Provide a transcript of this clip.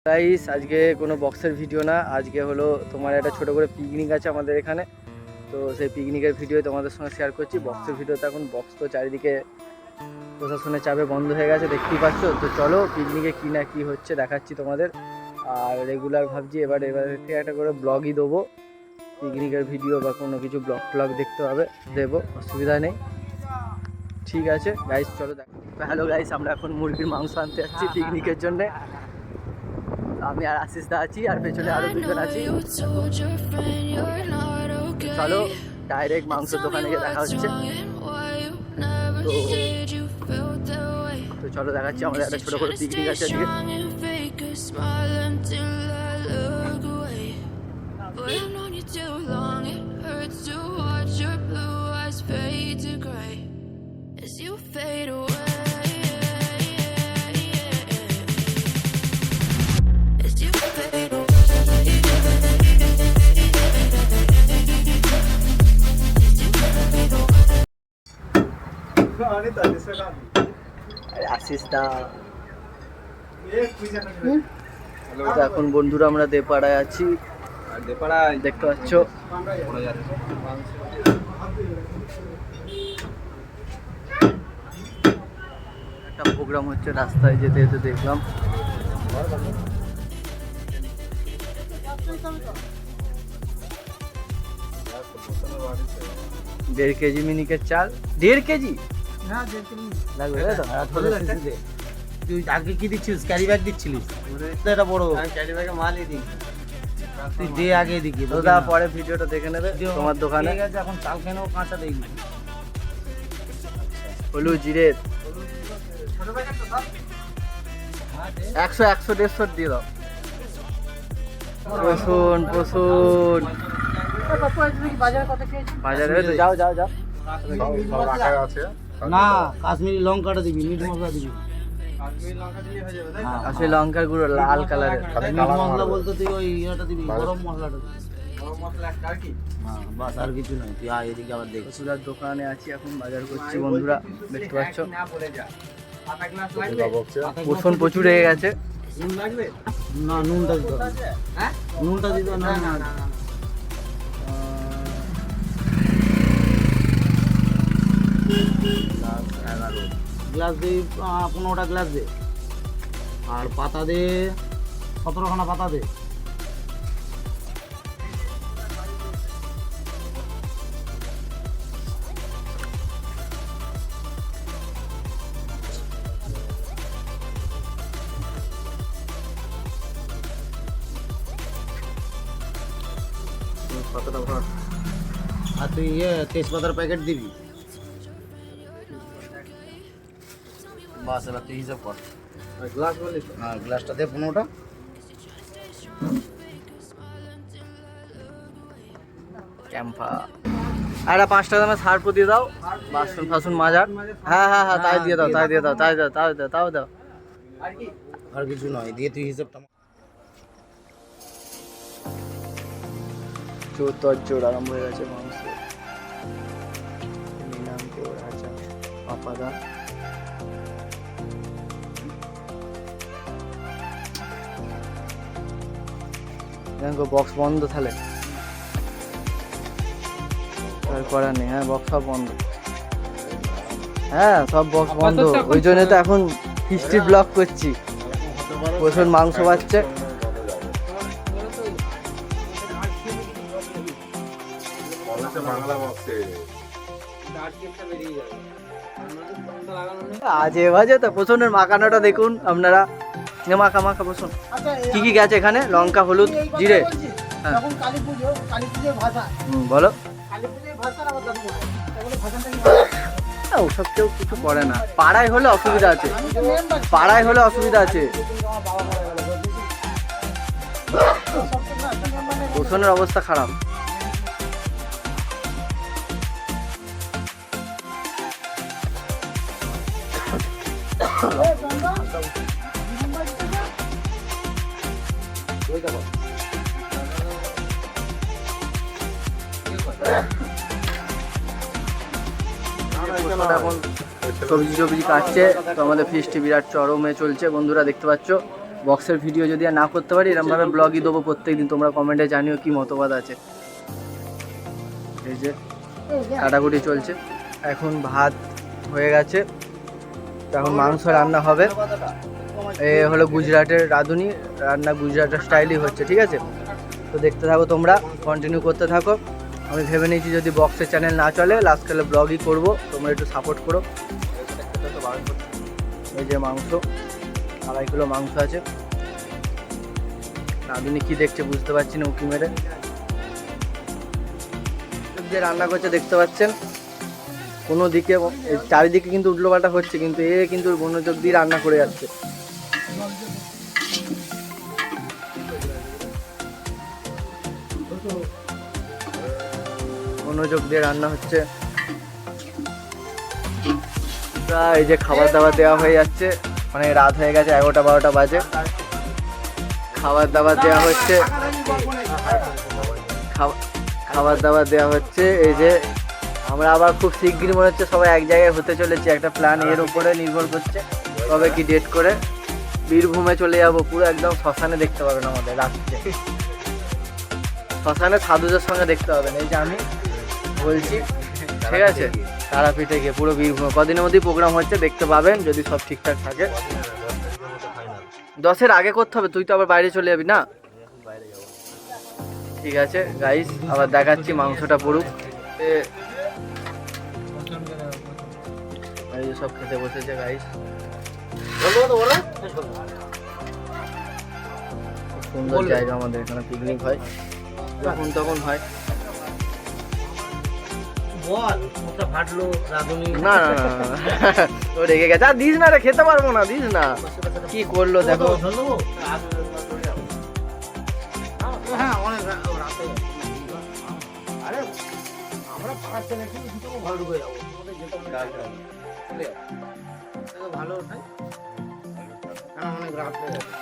Guys আজকে কোনো বক্সের ভিডিও না, আজকে হলো তোমার একটা ছোট করে পিকনিক আছে আমাদের এখানে। তো সেই পিকনিকের ভিডিও তোমাদের সঙ্গে শেয়ার করছি। বক্সের ভিডিওতে এখন বক্স তো চারিদিকে প্রশাসনের চাপে বন্ধ হয়ে গেছে, দেখতেই পাচ্ছ। তো চলো পিকনিকে কী না কী হচ্ছে দেখাচ্ছি তোমাদের। আর রেগুলার ভাবছি এবার থেকে একটা করে ব্লগই দেবো, পিকনিকের ভিডিও বা কোনো কিছু ব্লগ দেখতে হবে, দেবো, অসুবিধা নেই। ঠিক আছে গাইস, চলো দেখো। হ্যালো গাইস, আমরা এখন মুরগির মাংস আনতে যাচ্ছি পিকনিকের জন্যে। আমি আর আশিস দা আছি, আর পেছনে আরো দুজন আছি। চলো ডাইরেক্ট মাংসের দোকানে গিয়ে দেখা হচ্ছে। তো চলো দেখাচ্ছি, আমাদের একটা ছোট করে পিকনিক আছে আজকে। আশিস দা এখন বন্ধুরা আমরা দেপাড়ায় আছি, দেপাড়ায় দেখতে পাচ্ছ একটা প্রোগ্রাম হচ্ছে, রাস্তায় যেতে যেতে দেখলাম। 1.5 কেজি মিনিকের চাল, 1.5 কেজি লাগবে তো। তুই আগে কি দিচ্ছিলিস? Carry bag দিচ্ছিলিস? এটা বড় ক্যারি ব্যাগে মালই দিই। তুই দে আগে দিকে দাদা, পরে ভিডিওটা দেখে নেবে তোমার দোকানে। ঠিক আছে, এখন চাল কেন কাঁচা দেই? হলুদ জিরের 100 150 দিয়ে দাও। রসুন রসুন বাজারে তো যাও যাও যাও। না, কাশ্মীরি লঙ্কাটা দিবি, মিট মশলা দিবি। কাশ্মীরি লঙ্কার গুঁড়ো লাল কালারের। মিট মশলা বলতে তুই ওই ইয়েটা দিবি, গরম মশলাটা দিবি। হ্যাঁ, বাস আর কিছু নয়। তুই আয় এদিকে আবার দেখ। ওষুধের দোকানে আছি এখন, বাজার করছি বন্ধুরা, দেখতে পাচ্ছ। রসুন প্রচুর হয়ে গেছে। না, নুনটা দিতে হবে। নুনটা দিতে হবে। না গ্লাস দে, 15টা গ্লাস দে। আর পাতা দে 17খানা পাতা দে। কতটা ভাত? আর তুই তেজপাতার প্যাকেট দিবি। বাস, এবার তুই হিসাব কর। গ্লাস বলি তো? হ্যাঁ, গ্লাসটা দে 15টা। ক্যাম্পা আর 5 টাকা দামের সার্ফ দিয়ে দাও, বাসন ফাসন মাজার। হ্যাঁ হ্যাঁ হ্যাঁ, তাই দিয়ে দাও, তাই দিয়ে দাও, তাই দাও, তাই দাও, তাও দাও। আর কিছু নয়, দিয়ে তুই হিসাবটা। চোর তরচোর আরম্ভ হয়ে গেছে মাংস। নীলাঙ্ক রাজা পাপাদা বক্স বন্ধ, তাহলে আর করার নেই। হ্যাঁ, বক্স সব বন্ধ। হ্যাঁ, সব বক্স বন্ধ, ওই জন্য তো এখন হিস্ট্রি ব্লক করছি। প্রচুর মাংস পাচ্ছে। আজে বাজে তো। প্রচুরের মাখানোটা দেখুন আপনারা, মাখা মাখা বসুন। কি কি গেছে এখানে? লঙ্কা, হলুদ, জিরে। হ্যাঁ, বলো। ওসব কেউ কিছু করে না, পাড়ায় হলে অসুবিধা আছে, পাড়ায় হলে অসুবিধা আছে। রসুনের অবস্থা খারাপ। এখন সবজি টবজি কাটছে। তো আমাদের ফিস্টটি বিরাট চরমে চলছে বন্ধুরা, দেখতে পাচ্ছ। বক্সের ভিডিও যদি আর না করতে পারি এরকমভাবে ব্লগই দেবো প্রত্যেকদিন। তোমরা কমেন্টে জানিও কি মতবাদ আছে। এই যে কাটাকুটি চলছে, এখন ভাত হয়ে গেছে, তো এখন মাংস রান্না হবে। এ হলো গুজরাটের রাঁধুনি, রান্না গুজরাটের স্টাইলই হচ্ছে, ঠিক আছে? তো দেখতে থাকো, তোমরা কন্টিনিউ করতে থাকো। আমি ভেবে নিয়েছি যদি বক্সের চ্যানেল না চলে লাস্টকালে ব্লগই করব, তোমরা একটু সাপোর্ট করো। এই যে মাংস, 2.5 কিলো মাংস আছে। রাঁধুনি কি দেখছে বুঝতে পারছি না, উঁকি মেরে যে রান্না করছে দেখতে পাচ্ছেন। কোনো দিকে চারিদিকে কিন্তু উল্টোপাল্টা হচ্ছে, কিন্তু এ কিন্তু মনোযোগ দিয়ে রান্না করে যাচ্ছে। মনোযোগ দিয়ে রান্না হচ্ছে। প্রায় এই যে খাবার দাবার দেওয়া হয়ে যাচ্ছে, মানে রাত হয়ে গেছে, 11টা-12টা বাজে। খাবার দাবার দেওয়া হচ্ছে, খাবার দাবার দেওয়া হচ্ছে। এই যে আমরা আবার খুব শিগগির মনে হচ্ছে সবাই এক জায়গায় হতে চলেছে, একটা প্ল্যান এর উপরে নির্ভর করছে তবে কি ডেট করে বীরভূমে চলে যাবো। পুরো একদম শ্মশানে দেখতে পাবেন আমাদের রাত্রে, শ্মশানে সাধুদের সঙ্গে দেখতে পাবেন। এই যে আমি বলছি, ঠিক আছে, তারাপীঠে গিয়ে পুরো বীরভূমে কদিনের মধ্যেই প্রোগ্রাম হচ্ছে, দেখতে পাবেন যদি সব ঠিকঠাক থাকে। 10-এর আগে করতে হবে, তুই তো আবার বাইরে চলে যাবি না? ঠিক আছে গাইস, আবার দেখাচ্ছি মাংসটা পুরুক। এই যে সব খেতে বসেছে গাইস, সুন্দর জায়গা আমাদের এখানে, পিকনিক হয় যখন তখন হয়। না না না ও রেগে গেছে, আর দিস না রে, খেতে পারবো না, দিস না। কি করলো দেখো, ভালো অনেক রাত হয়ে গেছে।